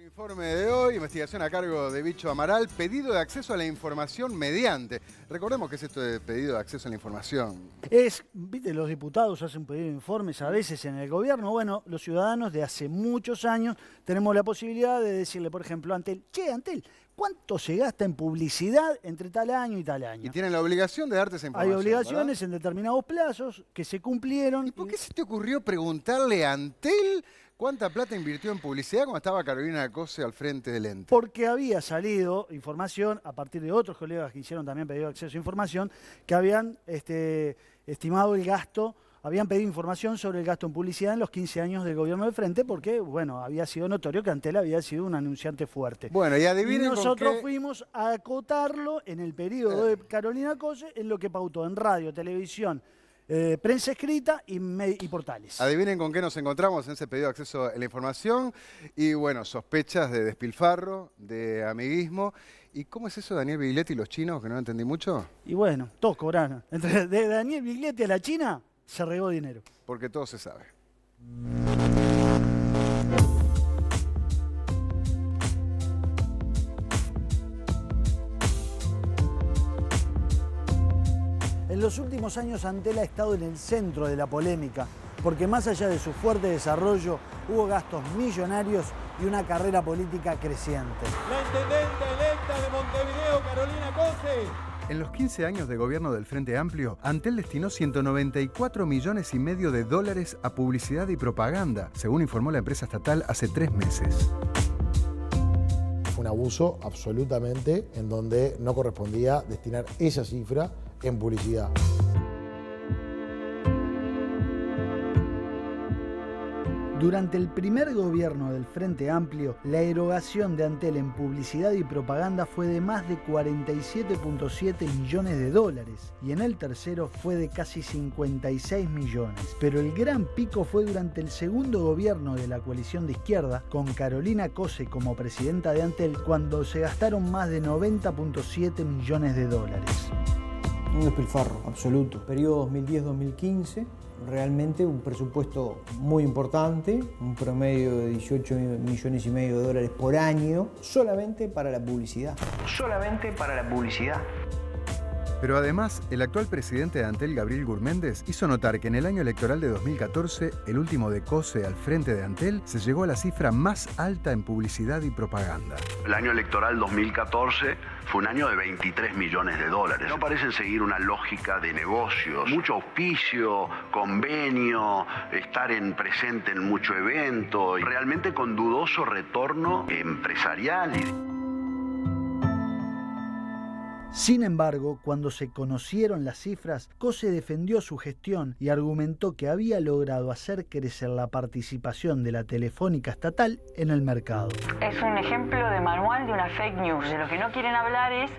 Informe de hoy, investigación a cargo de Bicho Amaral, pedido de acceso a la información mediante. Recordemos que es esto de pedido de acceso a la información. Viste, los diputados hacen pedido de informes a veces en el gobierno. Bueno, los ciudadanos de hace muchos años tenemos la posibilidad de decirle, por ejemplo, a Antel, ¿cuánto se gasta en publicidad entre tal año y tal año? Y tienen la obligación de darte esa información. Hay obligaciones, ¿verdad?, en determinados plazos que se cumplieron. ¿Y por qué se te ocurrió preguntarle a Antel cuánta plata invirtió en publicidad cuando estaba Carolina Cose al frente del ente? Porque había salido información a partir de otros colegas que hicieron también pedido de acceso a información, que habían estimado el gasto, habían pedido información sobre el gasto en publicidad en los 15 años del gobierno del frente, porque, bueno, había sido notorio que Antel había sido un anunciante fuerte. Bueno, y adivinen con nosotros qué... fuimos a acotarlo en el periodo de Carolina Cose, en lo que pautó en radio, televisión, prensa escrita y portales. Adivinen con qué nos encontramos en ese pedido de acceso a la información. Y bueno, sospechas de despilfarro, de amiguismo. ¿Y cómo es eso, Daniel Biglietti y los chinos, que no entendí mucho? Y bueno, todos cobraron. Entre de Daniel Biglietti a la China se regó dinero. Porque todo se sabe. En los últimos años Antel ha estado en el centro de la polémica, porque más allá de su fuerte desarrollo, hubo gastos millonarios y una carrera política creciente. La intendente electa de Montevideo, Carolina Cose. En los 15 años de gobierno del Frente Amplio, Antel destinó 194,5 millones de dólares a publicidad y propaganda, según informó la empresa estatal hace 3 meses. Fue un abuso absolutamente en donde no correspondía destinar esa cifra en publicidad. Durante el primer gobierno del Frente Amplio, la erogación de Antel en publicidad y propaganda fue de más de 47,7 millones de dólares y en el tercero fue de casi 56 millones. Pero el gran pico fue durante el segundo gobierno de la coalición de izquierda, con Carolina Cose como presidenta de Antel, cuando se gastaron más de 90,7 millones de dólares. Un despilfarro absoluto. Periodo 2010-2015, realmente un presupuesto muy importante, un promedio de 18,5 millones de dólares por año, solamente para la publicidad. Solamente para la publicidad. Pero además, el actual presidente de Antel, Gabriel Gurméndez, hizo notar que en el año electoral de 2014, el último de Cose al frente de Antel, se llegó a la cifra más alta en publicidad y propaganda. El año electoral 2014 fue un año de 23 millones de dólares. No parecen seguir una lógica de negocios, mucho auspicio, convenio, estar presente en mucho evento, realmente con dudoso retorno empresarial. Sin embargo, cuando se conocieron las cifras, Cose defendió su gestión y argumentó que había logrado hacer crecer la participación de la telefónica estatal en el mercado. Es un ejemplo de manual de una fake news. De lo que no quieren hablar es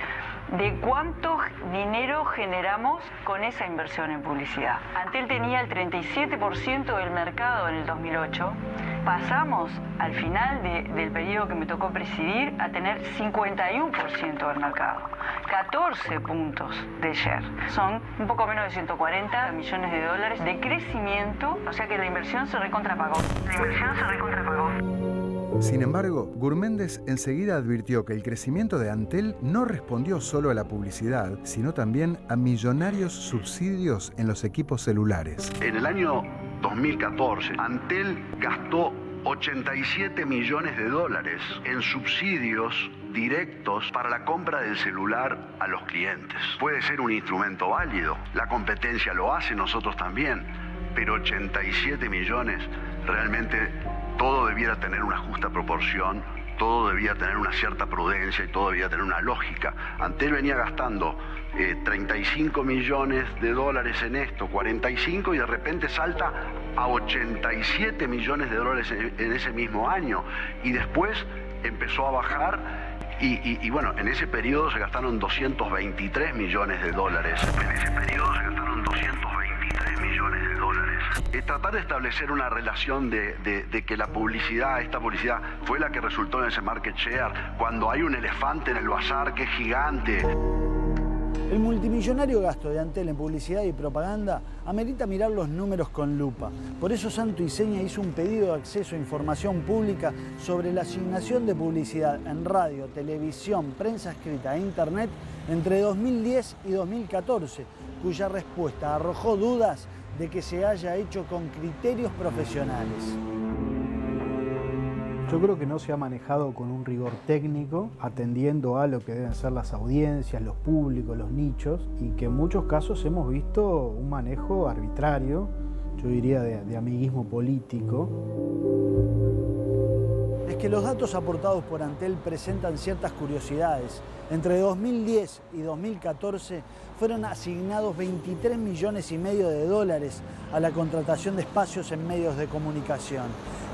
de cuánto dinero generamos con esa inversión en publicidad. Antel tenía el 37% del mercado en el 2008. Pasamos al final del periodo que me tocó presidir a tener 51% del mercado. 14 puntos de share. Son un poco menos de 140 millones de dólares de crecimiento, o sea que la inversión se recontrapagó. Sin embargo, Gurméndez enseguida advirtió que el crecimiento de Antel no respondió solo a la publicidad, sino también a millonarios subsidios en los equipos celulares. En el año 2014, Antel gastó 87 millones de dólares en subsidios directos para la compra del celular a los clientes. Puede ser un instrumento válido, la competencia lo hace, nosotros también, pero 87 millones realmente todo debiera tener una justa proporción, todo debía tener una cierta prudencia y todo debía tener una lógica. Antel venía gastando 35 millones de dólares en esto, 45, y de repente salta a 87 millones de dólares en ese mismo año. Y después empezó a bajar y bueno, en ese periodo se gastaron 223 millones de dólares. Tratar de establecer una relación de que la publicidad, esta publicidad, fue la que resultó en ese market share, cuando hay un elefante en el bazar que es gigante. El multimillonario gasto de Antel en publicidad y propaganda amerita mirar los números con lupa. Por eso Santo y Seña hizo un pedido de acceso a información pública sobre la asignación de publicidad en radio, televisión, prensa escrita e internet entre 2010 y 2014, cuya respuesta arrojó dudas de que se haya hecho con criterios profesionales. Yo creo que no se ha manejado con un rigor técnico, atendiendo a lo que deben ser las audiencias, los públicos, los nichos, y que en muchos casos hemos visto un manejo arbitrario, yo diría de amiguismo político. Es que los datos aportados por Antel presentan ciertas curiosidades. Entre 2010 y 2014 fueron asignados 23,5 millones de dólares a la contratación de espacios en medios de comunicación.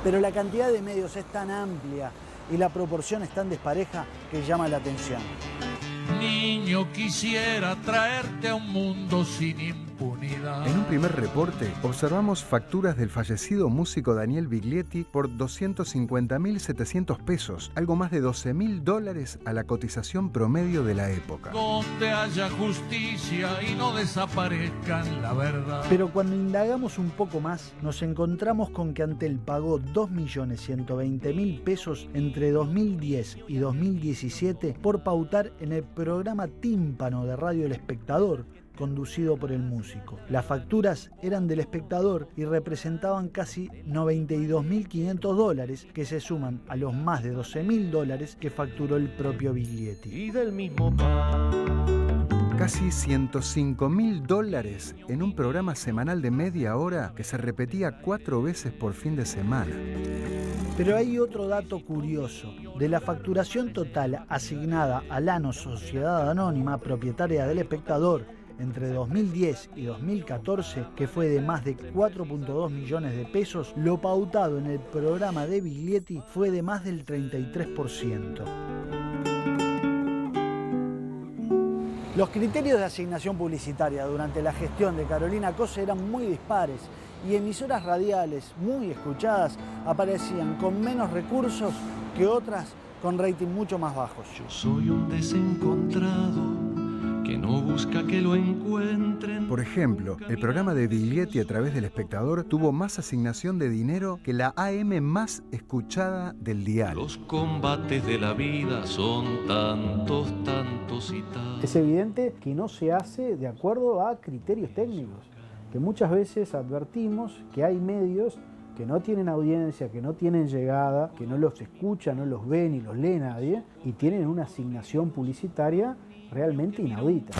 Pero la cantidad de medios es tan amplia y la proporción es tan despareja que llama la atención. Niño, quisiera traerte a un mundo sin impunidad. En un primer reporte observamos facturas del fallecido músico Daniel Biglietti por 250.700 pesos, algo más de $12.000 a la cotización promedio de la época. Donde haya justicia y no desaparezcan la verdad. Pero cuando indagamos un poco más, nos encontramos con que Antel pagó 2.120.000 pesos entre 2010 y 2017 por pautar en el programa Tímpano de Radio El Espectador, conducido por el músico. Las facturas eran del Espectador y representaban casi $92.500 que se suman a los más de $12.000 que facturó el propio Biglietti. Y del mismo pan. Casi $105.000 en un programa semanal de media hora que se repetía 4 veces por fin de semana. Pero hay otro dato curioso. De la facturación total asignada a Lano Sociedad Anónima, propietaria del Espectador, entre 2010 y 2014, que fue de más de 4,2 millones de pesos, lo pautado en el programa de Biglietti fue de más del 33%. Los criterios de asignación publicitaria durante la gestión de Carolina Cose eran muy dispares y emisoras radiales muy escuchadas aparecían con menos recursos que otras con rating mucho más bajos. Yo soy un desencontrado que no busca que lo encuentren. Por ejemplo, el programa de Biglietti a través del Espectador tuvo más asignación de dinero que la AM más escuchada del dial. Los combates de la vida son tantos, tantos y tantos. Es evidente que no se hace de acuerdo a criterios técnicos, que muchas veces advertimos que hay medios que no tienen audiencia, que no tienen llegada, que no los escucha, no los ve ni los lee nadie, y tienen una asignación publicitaria realmente inaudita.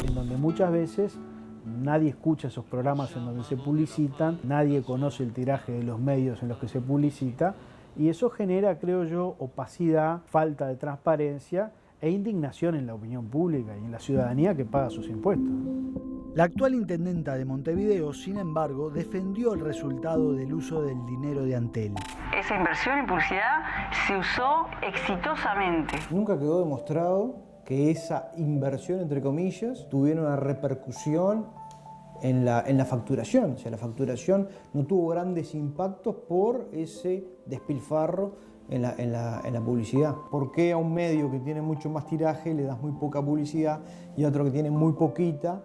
En donde muchas veces nadie escucha esos programas en donde se publicitan, nadie conoce el tiraje de los medios en los que se publicita, y eso genera, creo yo, opacidad, falta de transparencia e indignación en la opinión pública y en la ciudadanía que paga sus impuestos. La actual intendenta de Montevideo, sin embargo, defendió el resultado del uso del dinero de Antel. Esa inversión en publicidad se usó exitosamente. Nunca quedó demostrado que esa inversión, entre comillas, tuviera una repercusión en la facturación. O sea, la facturación no tuvo grandes impactos por ese despilfarro en la publicidad. ¿Por qué a un medio que tiene mucho más tiraje le das muy poca publicidad y a otro que tiene muy poquita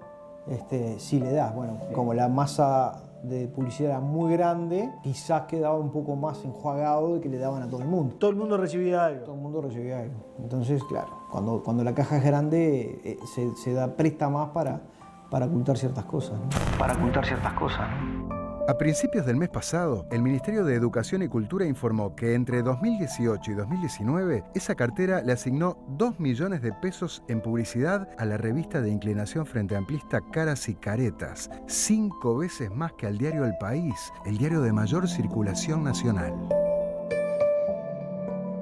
sí le das? Bueno, como la masa de publicidad era muy grande, quizás quedaba un poco más enjuagado de que le daban a todo el mundo. Todo el mundo recibía algo. Todo el mundo recibía algo. Entonces, claro, cuando la caja es grande, presta más para ocultar ciertas cosas, ¿no? A principios del mes pasado, el Ministerio de Educación y Cultura informó que entre 2018 y 2019, esa cartera le asignó 2 millones de pesos en publicidad a la revista de inclinación frente amplista Caras y Caretas, 5 veces más que al diario El País, el diario de mayor circulación nacional.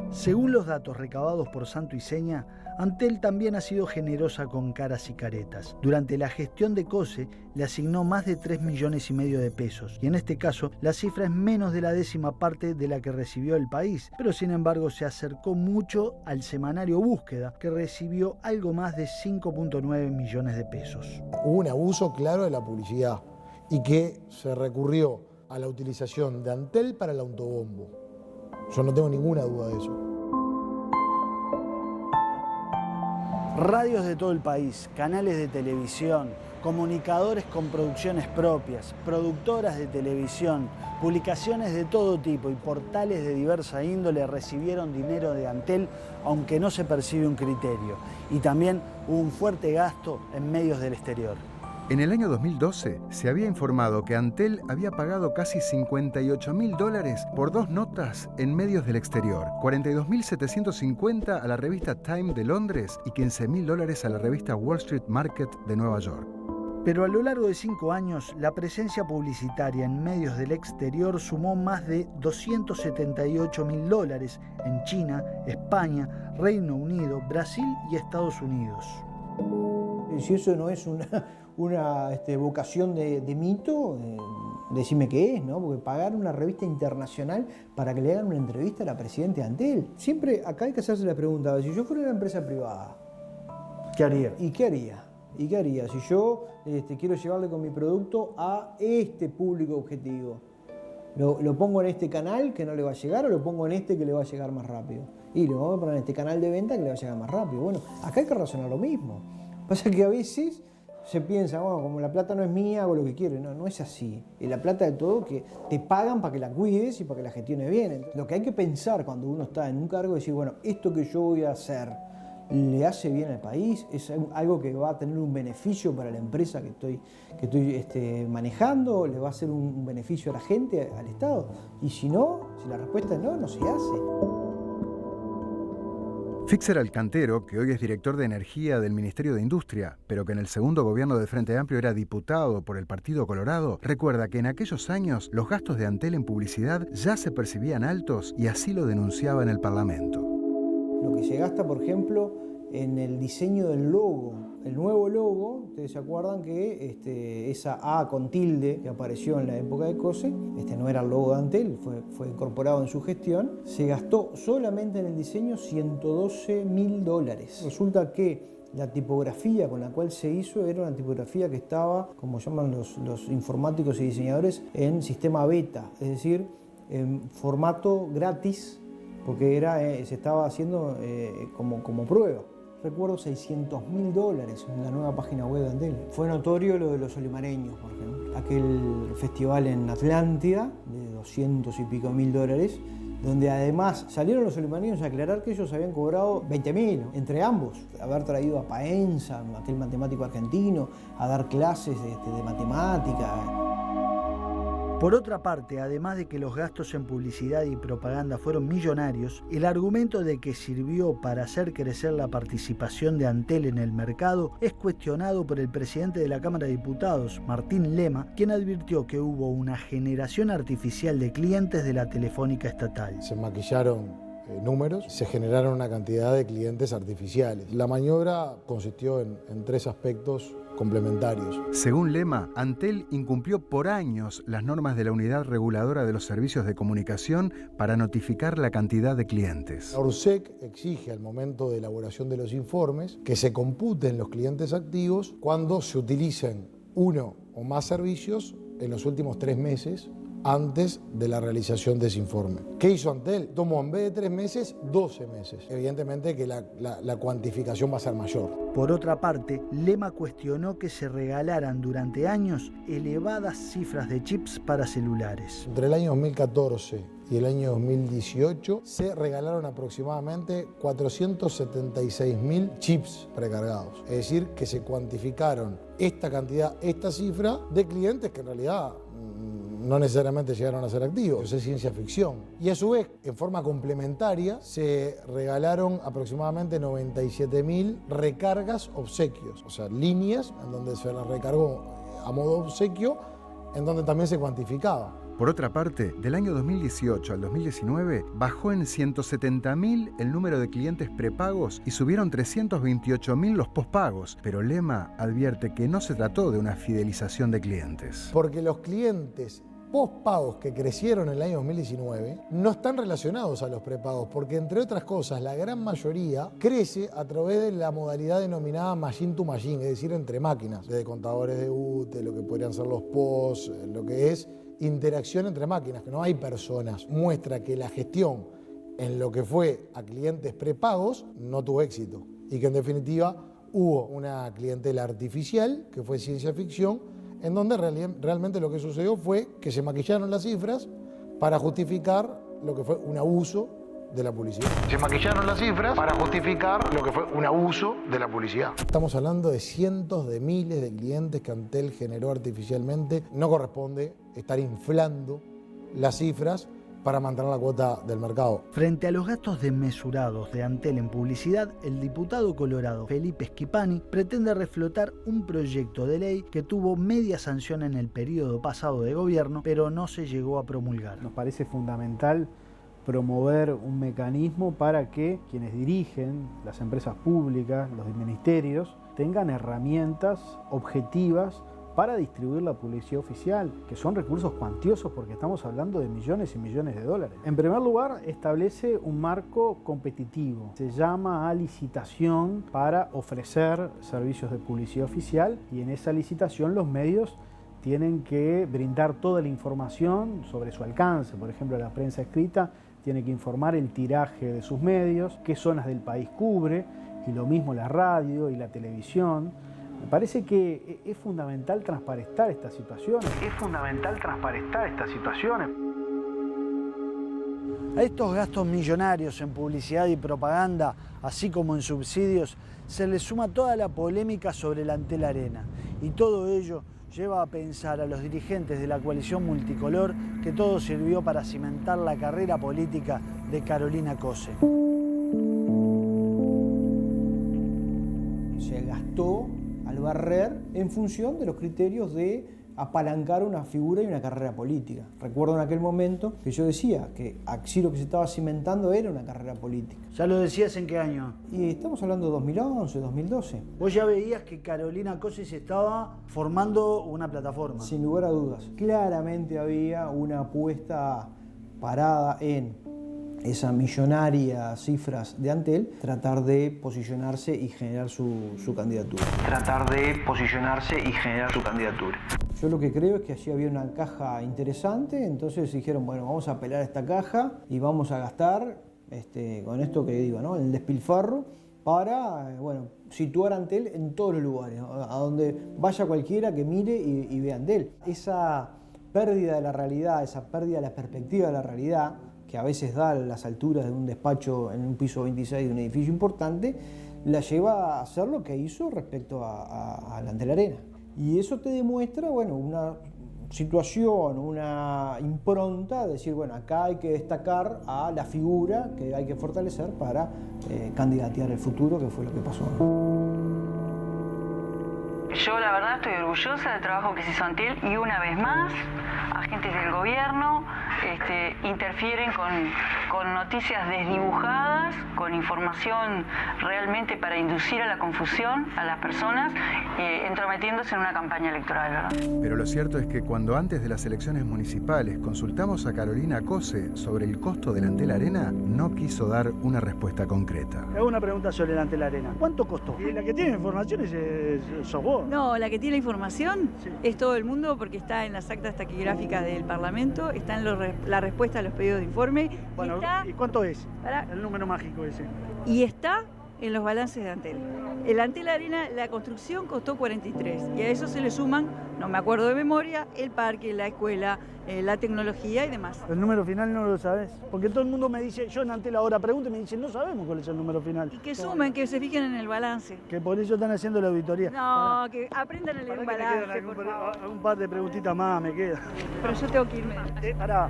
Según los datos recabados por Santo y Seña, Antel también ha sido generosa con Caras y Caretas. Durante la gestión de Cose le asignó más de 3,5 millones de pesos y en este caso la cifra es menos de la 10ª parte de la que recibió El País, pero sin embargo se acercó mucho al semanario Búsqueda, que recibió algo más de 5,9 millones de pesos. Hubo un abuso claro de la publicidad y que se recurrió a la utilización de Antel para el autobombo. Yo no tengo ninguna duda de eso. Radios de todo el país, canales de televisión, comunicadores con producciones propias, productoras de televisión, publicaciones de todo tipo y portales de diversa índole recibieron dinero de Antel, aunque no se percibe un criterio. Y también hubo un fuerte gasto en medios del exterior. En el año 2012 se había informado que Antel había pagado casi $58.000 por 2 notas en medios del exterior, 42.750 a la revista Time de Londres y $15.000 a la revista Wall Street Market de Nueva York. Pero a lo largo de 5 años, la presencia publicitaria en medios del exterior sumó más de $278.000 en China, España, Reino Unido, Brasil y Estados Unidos. Si eso no es una vocación de mito, decime qué es, ¿no? Porque pagar una revista internacional para que le hagan una entrevista a la presidenta de Antel. Siempre acá hay que hacerse la pregunta, si yo fuera una empresa privada, ¿qué haría? ¿Y qué haría? ¿Y qué haría? Si yo quiero llevarle con mi producto a este público objetivo, ¿lo pongo en este canal que no le va a llegar o lo pongo en este que le va a llegar más rápido? Y lo vamos a poner en este canal de venta que le va a llegar más rápido. Bueno, acá hay que razonar lo mismo. Pasa que a veces se piensa, bueno, como la plata no es mía, hago lo que quiero. No, no es así. Y la plata de todo que te pagan para que la cuides y para que la gestiones bien. Entonces, lo que hay que pensar cuando uno está en un cargo es decir, bueno, esto que yo voy a hacer, ¿le hace bien al país? ¿Es algo que va a tener un beneficio para la empresa que estoy manejando? ¿Le va a hacer un beneficio a la gente, al Estado? Y si no, si la respuesta es no, no se hace. Fixer Alcantero, que hoy es director de Energía del Ministerio de Industria, pero que en el segundo gobierno del Frente Amplio era diputado por el Partido Colorado, recuerda que en aquellos años los gastos de Antel en publicidad ya se percibían altos y así lo denunciaba en el Parlamento. Lo que se gasta, por ejemplo, en el diseño del logo. El nuevo logo, ustedes se acuerdan que esa A con tilde que apareció en la época de COSE, no era el logo de Antel, fue incorporado en su gestión, se gastó solamente en el diseño $112.000. Resulta que la tipografía con la cual se hizo era una tipografía que estaba, como llaman los informáticos y diseñadores, en sistema beta, es decir, en formato gratis, porque se estaba haciendo como prueba. Recuerdo $600.000 en la nueva página web de Antel. Fue notorio lo de los olimareños, por ejemplo. Aquel festival en Atlántida, de $200 y pico mil, donde además salieron los olimareños a aclarar que ellos habían cobrado $20.000 entre ambos. Haber traído a Paenza, aquel matemático argentino, a dar clases de matemática. Por otra parte, además de que los gastos en publicidad y propaganda fueron millonarios, el argumento de que sirvió para hacer crecer la participación de Antel en el mercado es cuestionado por el presidente de la Cámara de Diputados, Martín Lema, quien advirtió que hubo una generación artificial de clientes de la telefónica estatal. Se maquillaron números, se generaron una cantidad de clientes artificiales. La maniobra consistió en 3 aspectos complementarios. Según Lema, Antel incumplió por años las normas de la Unidad Reguladora de los Servicios de Comunicación para notificar la cantidad de clientes. La URSEC exige al momento de elaboración de los informes que se computen los clientes activos cuando se utilicen uno o más servicios en los últimos 3 meses antes de la realización de ese informe. ¿Qué hizo Antel? Tomó en vez de 3 meses, 12 meses. Evidentemente que la cuantificación va a ser mayor. Por otra parte, Lema cuestionó que se regalaran durante años elevadas cifras de chips para celulares. Entre el año 2014 y el año 2018 se regalaron aproximadamente 476.000 chips precargados. Es decir, que se cuantificaron esta cantidad, esta cifra de clientes que en realidad no necesariamente llegaron a ser activos, eso es ciencia ficción. Y a su vez, en forma complementaria, se regalaron aproximadamente 97.000 recargas obsequios, o sea, líneas en donde se las recargó a modo obsequio, en donde también se cuantificaba. Por otra parte, del año 2018 al 2019 bajó en 170.000 el número de clientes prepagos y subieron 328.000 los pospagos, pero Lema advierte que no se trató de una fidelización de clientes. Porque los clientes pospagos que crecieron en el año 2019 no están relacionados a los prepagos, porque entre otras cosas la gran mayoría crece a través de la modalidad denominada machine to machine, es decir, entre máquinas, desde contadores de UTE, lo que podrían ser los POS, lo que es interacción entre máquinas, que no hay personas. Muestra que la gestión en lo que fue a clientes prepagos no tuvo éxito. y que en definitiva hubo una clientela artificial, que fue ciencia ficción, en donde realmente lo que sucedió fue que se maquillaron las cifras para justificar lo que fue un abuso de la publicidad. Se maquillaron las cifras para justificar lo que fue un abuso de la publicidad. Estamos hablando de cientos de miles de clientes que Antel generó artificialmente. No corresponde estar inflando las cifras para mantener la cuota del mercado. Frente a los gastos desmesurados de Antel en publicidad, el diputado colorado Felipe Schipani pretende reflotar un proyecto de ley que tuvo media sanción en el periodo pasado de gobierno, pero no se llegó a promulgar. Nos parece fundamental promover un mecanismo para que quienes dirigen las empresas públicas, los ministerios, tengan herramientas objetivas para distribuir la publicidad oficial, que son recursos cuantiosos porque estamos hablando de millones y millones de dólares. En primer lugar, establece un marco competitivo. Se llama a licitación para ofrecer servicios de publicidad oficial y en esa licitación los medios tienen que brindar toda la información sobre su alcance. Por ejemplo, la prensa escrita tiene que informar el tiraje de sus medios, qué zonas del país cubre, y lo mismo la radio y la televisión. Me parece que es fundamental transparentar estas situaciones. A estos gastos millonarios en publicidad y propaganda, así como en subsidios, se le suma toda la polémica sobre la Antel Arena. Y todo ello lleva a pensar a los dirigentes de la coalición multicolor que todo sirvió para cimentar la carrera política de Carolina Cose. Se gastó al barrer en función de los criterios de apalancar una figura y una carrera política. Recuerdo en aquel momento que yo decía que así lo que se estaba cimentando era una carrera política. ¿Ya lo decías en qué año? Y estamos hablando de 2011, 2012. Vos ya veías que Carolina Cose se estaba formando una plataforma. Sin lugar a dudas. Claramente había una apuesta parada en esa millonaria cifras de Antel, tratar de posicionarse y generar su candidatura. Yo lo que creo es que allí había una caja interesante, entonces dijeron, bueno, vamos a apelar a esta caja y vamos a gastar con esto que digo, ¿no? El despilfarro para, situar a Antel en todos los lugares, a donde vaya cualquiera que mire y vea Antel. Esa pérdida de la realidad, esa pérdida de la perspectiva de la realidad, que a veces da las alturas de un despacho en un piso 26 de un edificio importante, la lleva a hacer lo que hizo respecto a la Antel Arena. Y eso te demuestra, una situación, una impronta de decir, acá hay que destacar a la figura que hay que fortalecer para candidatear el futuro, que fue lo que pasó. Yo la verdad estoy orgullosa del trabajo que se hizo Antel y una vez más, agentes del gobierno interfieren con noticias desdibujadas, con información realmente para inducir a la confusión a las personas, entrometiéndose en una campaña electoral, ¿verdad? Pero lo cierto es que cuando antes de las elecciones municipales consultamos a Carolina Cose sobre el costo de la Antel Arena, no quiso dar una respuesta concreta. Hago una pregunta sobre la Antel Arena. ¿Cuánto costó? Y la que tiene información sos vos. No, la que tiene información sí. Es todo el mundo porque está en las actas taquigráficas del Parlamento, está en la respuesta a los pedidos de informe. Bueno, ¿y cuánto es? El número mágico ese. Y está en los balances de Antel. El Antel Arena, la construcción costó 43 y a eso se le suman, no me acuerdo de memoria, el parque, la escuela, la tecnología y demás. ¿El número final no lo sabes? Porque todo el mundo me dice, yo en Antel ahora pregunto y me dicen, no sabemos cuál es el número final. Y que sumen, que se fijen en el balance. Que por eso están haciendo la auditoría. No, que aprendan a leer un balance, un par de preguntitas más me queda. Pero yo tengo que irme. Pará.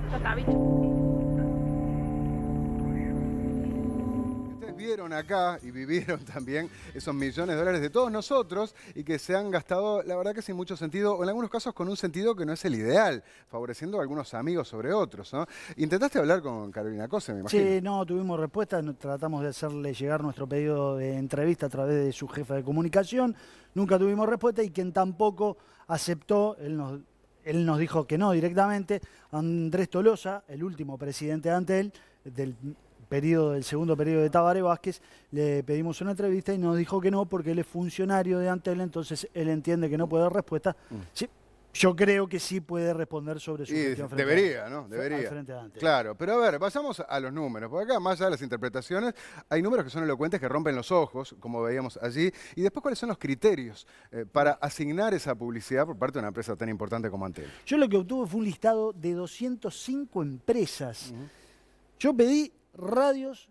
Vieron acá y vivieron también esos millones de dólares de todos nosotros y que se han gastado, la verdad que sin mucho sentido, o en algunos casos con un sentido que no es el ideal, favoreciendo a algunos amigos sobre otros, ¿no? Intentaste hablar con Carolina Cose, me imagino. Sí, no tuvimos respuesta, tratamos de hacerle llegar nuestro pedido de entrevista a través de su jefa de comunicación, nunca tuvimos respuesta y quien tampoco aceptó, él nos dijo que no directamente, Andrés Tolosa, el último presidente de Antel, del segundo periodo de Tabaré Vázquez, le pedimos una entrevista y nos dijo que no porque él es funcionario de Antel, entonces él entiende que no puede dar respuesta. Sí, Yo creo que sí puede responder sobre su gestión frente debería, ¿no? Debería. al frente de Antel. Claro, pero a ver, pasamos a los números. Porque acá, más allá de las interpretaciones, hay números que son elocuentes, que rompen los ojos, como veíamos allí. Y después, ¿cuáles son los criterios para asignar esa publicidad por parte de una empresa tan importante como Antel? Yo lo que obtuve fue un listado de 205 empresas. Yo pedí radios,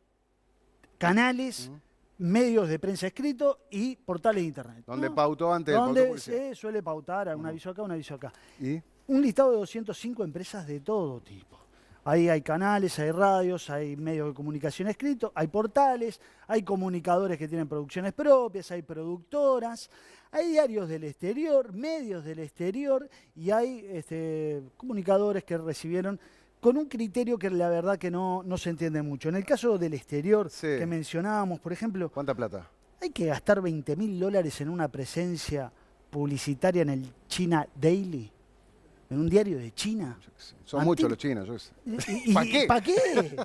canales, medios de prensa escrito y portales de internet. ¿Dónde pautó Antel? Donde se suele pautar, un aviso acá, un aviso acá. ¿Y? Un listado de 205 empresas de todo tipo. Ahí hay canales, hay radios, hay medios de comunicación escrito, hay portales, hay comunicadores que tienen producciones propias, hay productoras, hay diarios del exterior, medios del exterior y hay comunicadores que recibieron con un criterio que la verdad que no se entiende mucho. En el caso del exterior que mencionábamos, por ejemplo... ¿Cuánta plata? Hay que gastar $20.000 en una presencia publicitaria en el China Daily, en un diario de China. Son muchos los chinos. ¿Para qué? ¿Para qué?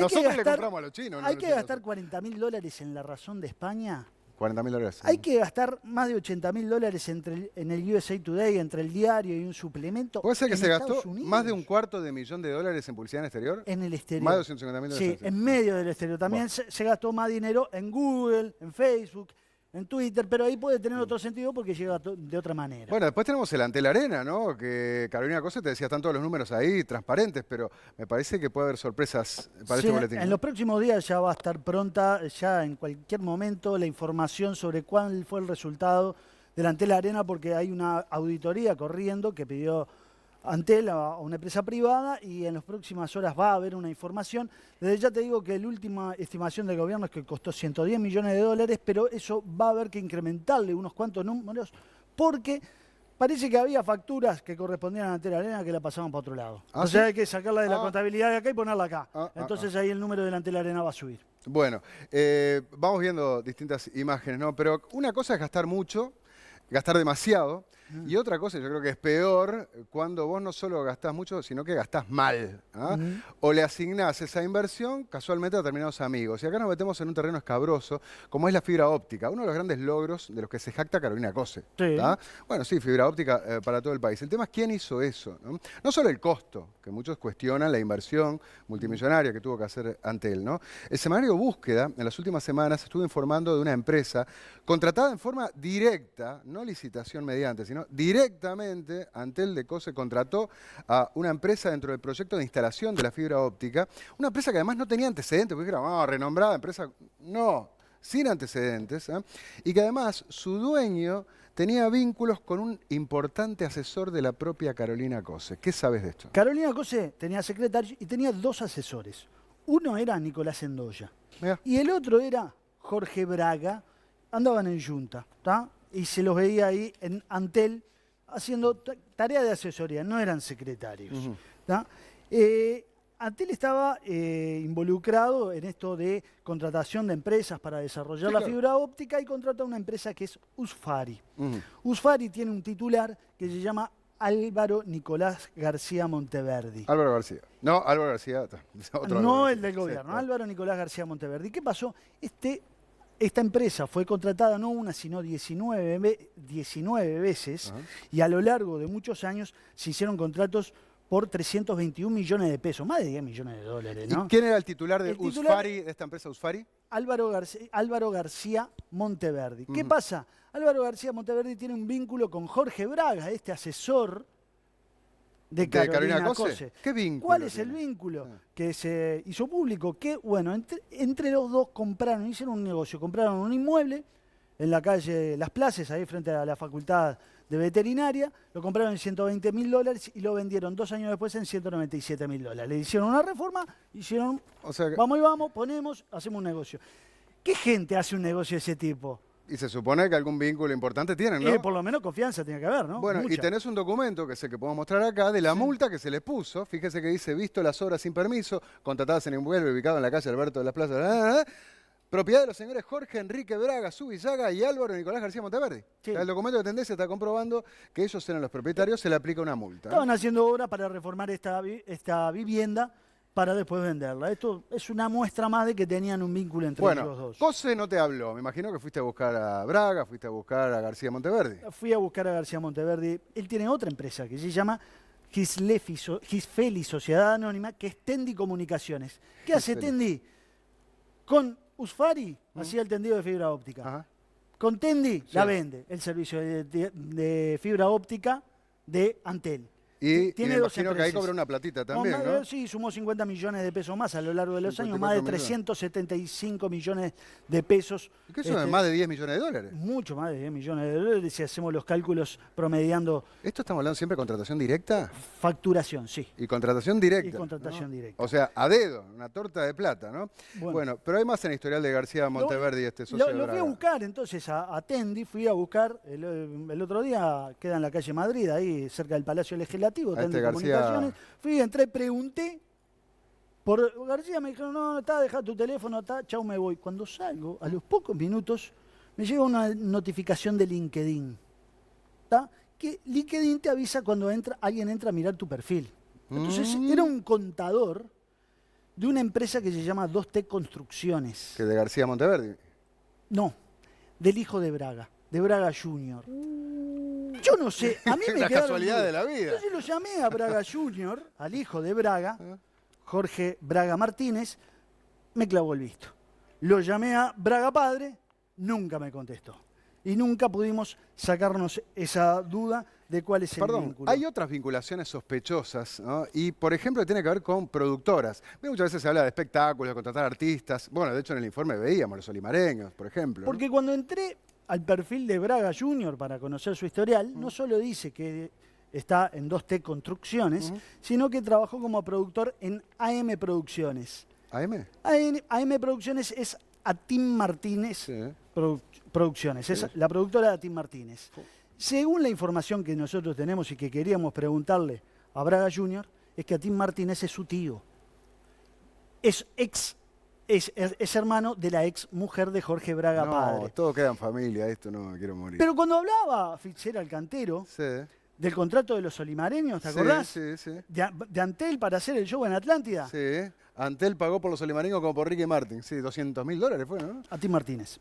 Nosotros le compramos a los chinos. Hay que gastar $40.000 en La Razón de España. $40.000. Hay que gastar más de $80.000 en el USA Today, entre el diario y un suplemento. ¿Puede ser que se gastó Unidos. más de $250.000 en publicidad en exterior? En el exterior. Más de $250.000. Sí, en medio del exterior. También se gastó más dinero en Google, en Facebook, en Twitter, pero ahí puede tener otro sentido porque llega de otra manera. Bueno, después tenemos el Antel Arena, ¿no? Que Carolina Cose te decía, están todos los números ahí, transparentes, pero me parece que puede haber sorpresas para este boletín. En los próximos días ya va a estar pronta, ya en cualquier momento, la información sobre cuál fue el resultado del Antel Arena, porque hay una auditoría corriendo que pidió Antel a una empresa privada y en las próximas horas va a haber una información. Desde ya te digo que la última estimación del gobierno es que costó $110 millones, pero eso va a haber que incrementarle unos cuantos números porque parece que había facturas que correspondían a Antel Arena que la pasaban para otro lado. O sea, hay que sacarla de la contabilidad de acá y ponerla acá. Entonces ahí el número del Antel Arena va a subir. Bueno, vamos viendo distintas imágenes, ¿no? Pero una cosa es gastar mucho, gastar demasiado. Y otra cosa, yo creo que es peor cuando vos no solo gastás mucho, sino que gastás mal. O le asignás esa inversión casualmente a determinados amigos. Y acá nos metemos en un terreno escabroso, como es la fibra óptica. Uno de los grandes logros de los que se jacta Carolina Cose. Bueno, sí, fibra óptica para todo el país. El tema es quién hizo eso. No solo el costo, que muchos cuestionan la inversión multimillonaria que tuvo que hacer Antel, ¿no? El semanario Búsqueda, en las últimas semanas, estuvo informando de una empresa contratada en forma directa, no licitación mediante, sino directamente Antel de Cose contrató a una empresa dentro del proyecto de instalación de la fibra óptica, una empresa que además no tenía antecedentes, porque era renombrada empresa, no, sin antecedentes, y que además su dueño tenía vínculos con un importante asesor de la propia Carolina Cose. ¿Qué sabes de esto? Carolina Cose tenía secretarios y tenía dos asesores. Uno era Nicolás Endoya y el otro era Jorge Braga. Andaban en Junta, ¿tá? Y se los veía ahí en Antel haciendo tarea de asesoría, no eran secretarios. Antel estaba involucrado en esto de contratación de empresas para desarrollar la fibra óptica y contrató a una empresa que es Usfari. Usfari tiene un titular que se llama Álvaro Nicolás García Monteverdi. Álvaro García. No, Álvaro García. No el del gobierno, sí, Álvaro Nicolás García Monteverdi. ¿Qué pasó? Esta empresa fue contratada no una, sino 19 veces y a lo largo de muchos años se hicieron contratos por 321 millones de pesos, más de 10 millones de dólares, ¿no? ¿Y quién era el titular de Usfari, de esta empresa Usfari? Álvaro García Monteverdi. ¿Qué pasa? Álvaro García Monteverdi tiene un vínculo con Jorge Braga, este asesor de Carolina Cose. ¿Qué vínculo? ¿Cuál es el vínculo? Que se hizo público. Que, bueno, entre los dos hicieron un negocio, compraron un inmueble en la calle Las Plazas, ahí frente a la Facultad de Veterinaria, lo compraron en $120.000 y lo vendieron 2 años después en $197.000. Le hicieron una reforma, vamos, hacemos un negocio. ¿Qué gente hace un negocio de ese tipo? Y se supone que algún vínculo importante tienen, ¿no? Por lo menos confianza tiene que haber, ¿no? Bueno, mucha. Y tenés un documento que sé que podemos mostrar acá de la multa que se les puso. Fíjese que dice, visto las obras sin permiso, contratadas en inmueble ubicado en la calle Alberto de las Plazas, propiedad de los señores Jorge Enrique Braga, Zubillaga y Álvaro Nicolás García Monteverdi. Sí. El documento de tendencia está comprobando que ellos eran los propietarios, se le aplica una multa. Estaban haciendo obra para reformar esta vivienda para después venderla. Esto es una muestra más de que tenían un vínculo entre ellos dos. Cose no te habló. Me imagino que fuiste a buscar a Braga, fuiste a buscar a García Monteverdi. Fui a buscar a García Monteverdi. Él tiene otra empresa que se llama Gisfeli Sociedad Anónima, que es Tendi Comunicaciones. ¿Qué hace Tendi? Con Usfari hacía el tendido de fibra óptica. Ajá. Con Tendi la vende, el servicio de fibra óptica de Antel. Y tiene me dos imagino que ahí empresas. cobra una platita también, ¿no? Sí, sumó 50 millones de pesos más a lo largo de los años, más de 54 375 millones de pesos. ¿Y qué eso es más de 10 millones de dólares? Mucho más de 10 millones de dólares si hacemos los cálculos promediando. ¿Esto estamos hablando siempre de contratación directa? Facturación, sí. Y contratación directa. Y contratación directa. O sea, a dedo, una torta de plata, ¿no? Bueno, pero hay más en el historial de García Monteverdi, este socio de Lo fui Braga. a buscar entonces a Tendi, fui a buscar el otro día, queda en la calle Madrid, ahí cerca del Palacio Legislativo, Tendi Comunicaciones. Fui, entré, pregunté por García, me dijeron, no, está, deja tu teléfono, está, chau, me voy. Cuando salgo, a los pocos minutos, me llega una notificación de LinkedIn, ¿tá? Que LinkedIn te avisa cuando alguien entra a mirar tu perfil. Entonces, era un contador de una empresa que se llama 2T Construcciones. ¿Que de García Monteverdi? No, del hijo de Braga Junior. Yo no sé, a mí me la quedaron casualidad dudas. de la vida. Entonces lo llamé a Braga Junior, al hijo de Braga, Jorge Braga Martínez, me clavó el visto. Lo llamé a Braga Padre, nunca me contestó. Y nunca pudimos sacarnos esa duda de cuál es el vínculo. Hay otras vinculaciones sospechosas, ¿no? Y, por ejemplo, tiene que ver con productoras. Muchas veces se habla de espectáculos, de contratar artistas. Bueno, de hecho, en el informe veíamos los olimareños, por ejemplo. Porque cuando entré al perfil de Braga Junior para conocer su historial, no solo dice que está en 2T Construcciones, sino que trabajó como productor en AM Producciones. ¿AM? AM Producciones es Atim Martínez Producciones, es la productora de Atim Martínez. Según la información que nosotros tenemos y que queríamos preguntarle a Braga Junior, es que Atim Martínez es su tío. Es hermano de la ex mujer de Jorge Braga Padre. No, todo queda en familia, esto no me quiero morir. Pero cuando hablaba Fitzgerald Cantero del contrato de los olimareños, ¿te acordás? Sí. De Antel para hacer el show en Atlántida. Sí, Antel pagó por los olimareños como por Ricky Martin. Sí, $200.000 fue, ¿no? Atim Martínez.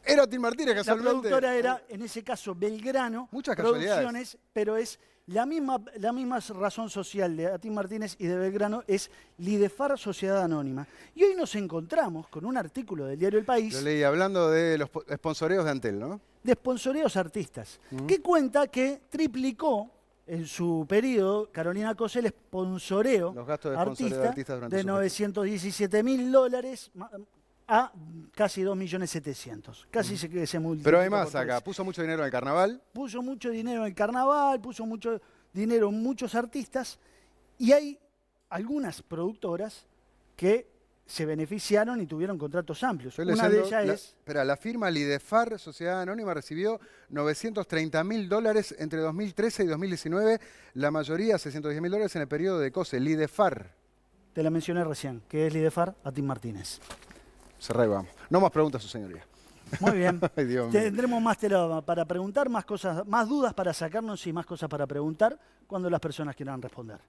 Era Atim Martínez, casualmente. La productora era, en ese caso, Belgrano Muchas Producciones, pero es la misma razón social de Atim Martínez y de Belgrano, es Lidefar Sociedad Anónima. Y hoy nos encontramos con un artículo del diario El País. Lo leí hablando de los sponsoreos de Antel, ¿no? De sponsoreos artistas, que cuenta que triplicó en su periodo Carolina Cose el sponsoreo los gastos de sponsoreo de artistas durante de su $917.000 a casi 2.700.000. Casi se multiplicó. Pero hay más por acá. tres. Puso mucho dinero en el carnaval. Puso mucho dinero en el carnaval, puso mucho dinero en muchos artistas. Y hay algunas productoras que se beneficiaron y tuvieron contratos amplios. Una de ellas es... La firma Lidefar, Sociedad Anónima, recibió $930.000 entre 2013 y 2019. La mayoría, $610.000 en el periodo de Cose. Lidefar. Te la mencioné recién, que es Lidefar Atim Martínez. Cerrá y vamos. No más preguntas, su señoría. Muy bien. Ay, Dios mío. Tendremos más tela para preguntar, más cosas, más dudas para sacarnos y más cosas para preguntar cuando las personas quieran responder.